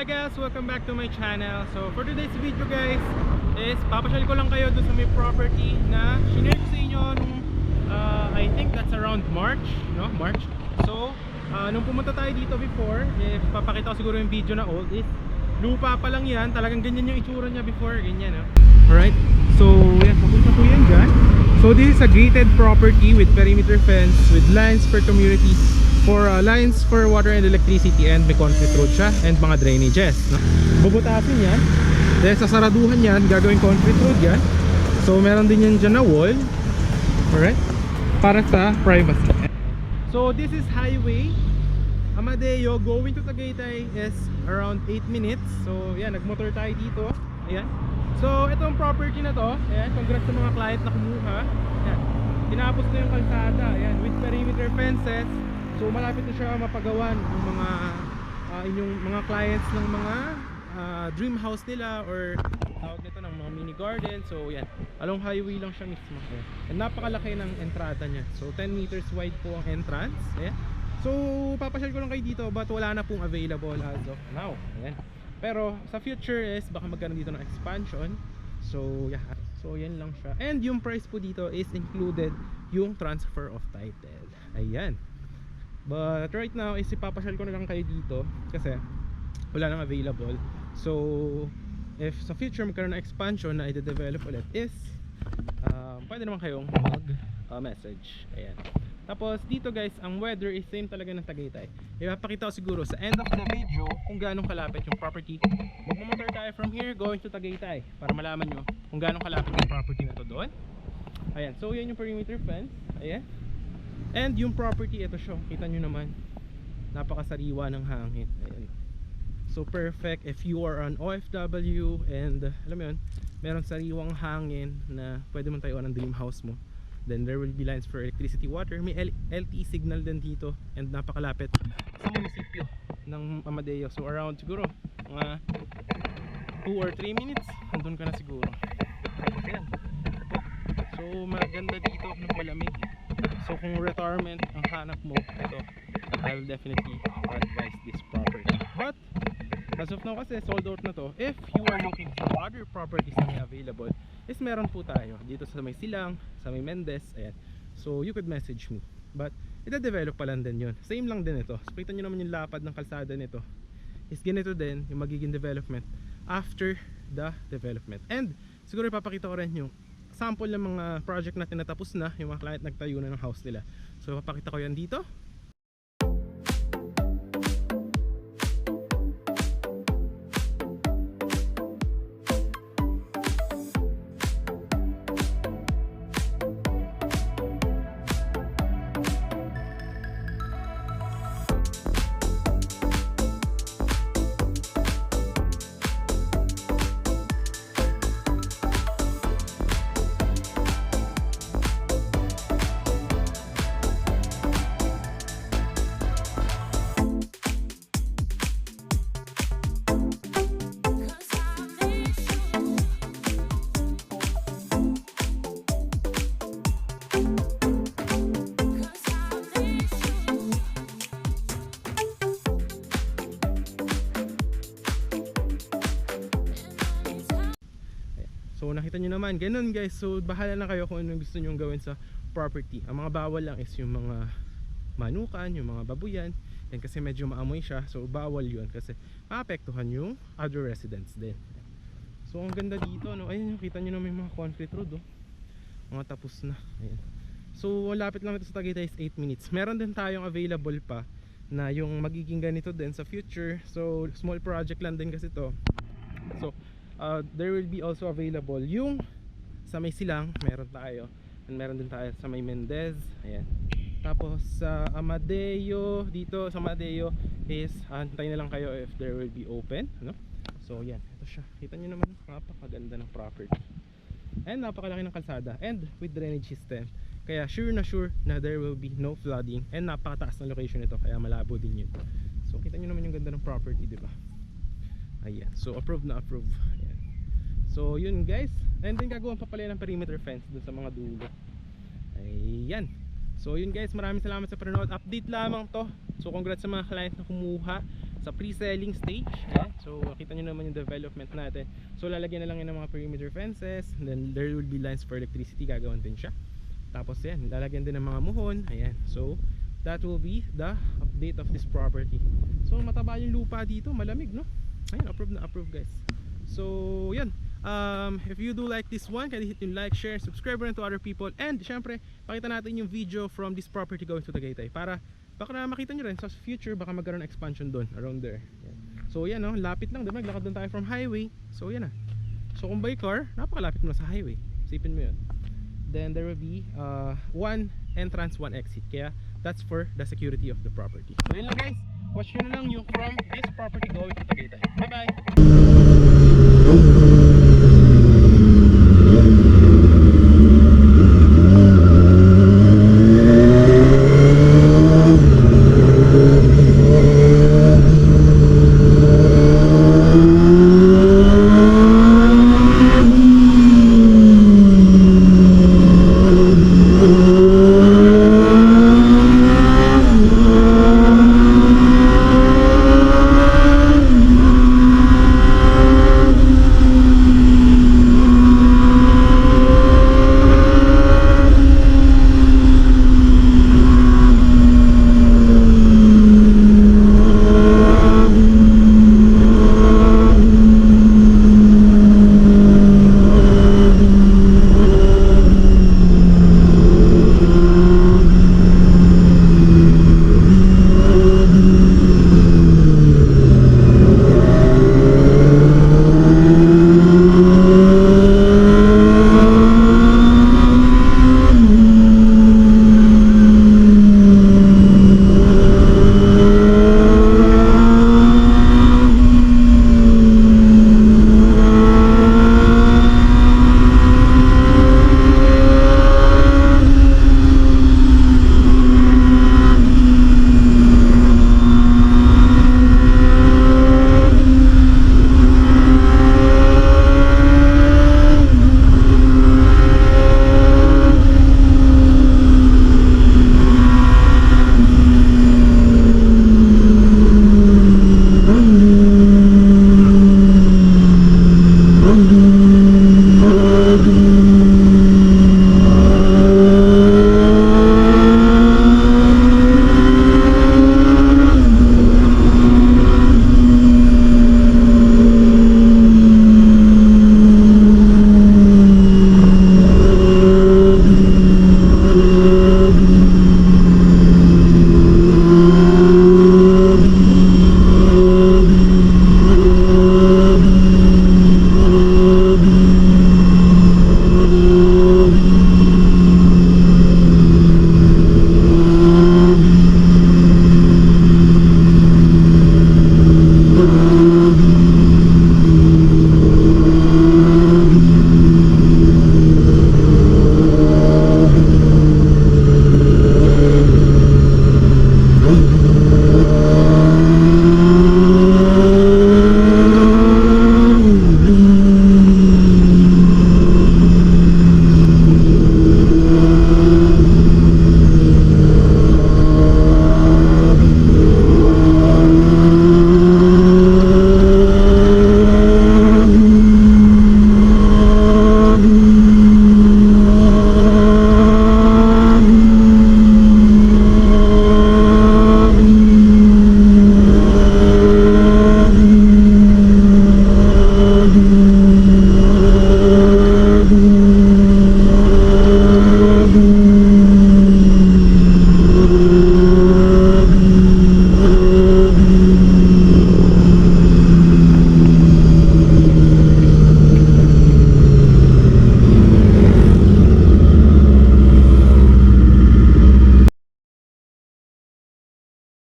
Hi guys! Welcome back to my channel. So for today's video guys is papasyal ko lang kayo doon sa may property na shinare ko sa inyo nung I think that's around March, no? March. So nung pumunta tayo dito before, papakita ko siguro yung video na old is lupa pa lang yan, talagang ganyan yung itsura niya before, ganyan, no? Alright, so yan, papunta po yan dyan. So this is a gated property with perimeter fence with lines per community for lines for water and electricity, and may concrete road siya and mga drainages, no? Bubutasin yan, dahil sa saraduhan yan gagawin concrete road yan. So meron din yan dyan na wall, alright, para sa privacy. So this is highway Amadeo going to Tagaytay is around 8 minutes. So yan, nagmotor tayo dito. Ayan. So itong property na to, ayan, congrats sa mga client na kumuha. Ayan, tinapos na yung kalsada, ayan, with perimeter fences. So malapit na siya mapagawan ng mga inyong mga clients ng mga dream house nila, or tawag nito ng mga mini garden. So yan, along highway lang siya mismo. Ayan. And napakalaki ng entrada niya. So 10 meters wide po ang entrance. Ayan. So papasyal ko lang kayo dito, but wala na pong available as of now. Ayan. Pero sa future is baka magkaroon dito ng expansion. So yeah, so yan lang siya. And yung price po dito is included yung transfer of title. Ayan. But right now is ipapasyal ko na lang kayo dito kasi wala nang available. So if sa future magkaroon ng expansion na i-develop ulit is pwede naman kayong mag-message. Ayan. Tapos dito guys, ang weather is same talaga ng Tagaytay. Ipapakita ko siguro sa end of the video kung gaano kalapit yung property. Magmamotor tayo from here going to Tagaytay para malaman nyo kung gaano kalapit yung property na to doon. Ayan, so yan yung perimeter fence. Ayan. And yung property, ito siya, kita nyo naman, napakasariwa ng hangin. Ayan. So perfect if you are an OFW and alam mo yun, meron sariwang hangin na pwede mong tayuan ng dream house mo. Then there will be lines for electricity, water. May LTE signal din dito and napakalapit sa munisipyo ng Amadeo. So around siguro mga 2 or 3 minutes nandun ka na siguro. Ayan. So maganda dito ng malamig. So kung retirement ang hanap mo, ito, I will definitely advise this property. But as of now kasi sold out na to. If you are looking for other properties na may available, is meron po tayo dito sa may Silang, sa may Mendez. Ayan. So you could message me. But ita-develop pa lang din yun. Same lang din ito. So kita nyo naman yung lapad ng kalsada nito. Is ganito din yung magiging development after the development. And siguro ipapakita ko rin yung sample ng mga project na tinatapos na, yung mga client nagtayo na ng house nila. So papakita ko yan dito. So nakita nyo naman, ganun guys. So bahala na kayo kung ano gusto nyo gawin sa property. Ang mga bawal lang is yung mga manukan, yung mga babuyan. Yan kasi medyo maamoy siya. So bawal yun kasi maapektuhan yung other residents din. So ang ganda dito, no? Ayun, kita nyo naman yung mga concrete road, oh. Mga tapos na. Ayan. So lapit lang ito sa Tagaytay is 8 minutes. Meron din tayong available pa na yung magiging ganito din sa future. So small project lang din kasi to. So there will be also available yung sa may Silang, meron tayo, and meron din tayo sa may Mendez. Ayan. Tapos sa Amadeo, dito sa Amadeo is antayin na lang kayo if there will be open, no? So yan, ito siya, kita nyo naman, napakaganda ng property and napakalaki ng kalsada and with drainage system, kaya sure na there will be no flooding, and napakataas na location nito kaya malabo din yun. So kita nyo naman yung ganda ng property, diba? Ayan, so approved na approve. Ayan. So yun guys, and then gagawin pa pala ng perimeter fence dun sa mga dulo. Ayan. So yun guys, maraming salamat sa panonood. Update lamang to. So congrats sa mga client na kumuha sa pre-selling stage. Ayan. So makita nyo naman yung development natin. So lalagyan na lang yan ng mga perimeter fences, and then there will be lines for electricity, gagawin din siya. Tapos yan, lalagyan din ng mga muhon. Ayan. So that will be the update of this property. So mataba yung lupa dito, malamig, no? Ayan, approve na approve, guys. So yan, if you do like this one, can you hit yung like, share, subscribe rin to other people, and syempre pakita natin yung video from this property going to Tagaytay para baka na makita nyo rin sa future, baka magkaroon ng expansion doon around there. Yan. So yan, no, lapit lang, diba? Naglakad doon tayo from highway. So yan na. So kung by car, napakalapit mo na sa highway. Isipin mo yun. Then there will be one entrance, one exit. Kaya that's for the security of the property. So yun lang, guys. Watch nyo na lang yung from this property going to Tagaytay. Bye bye!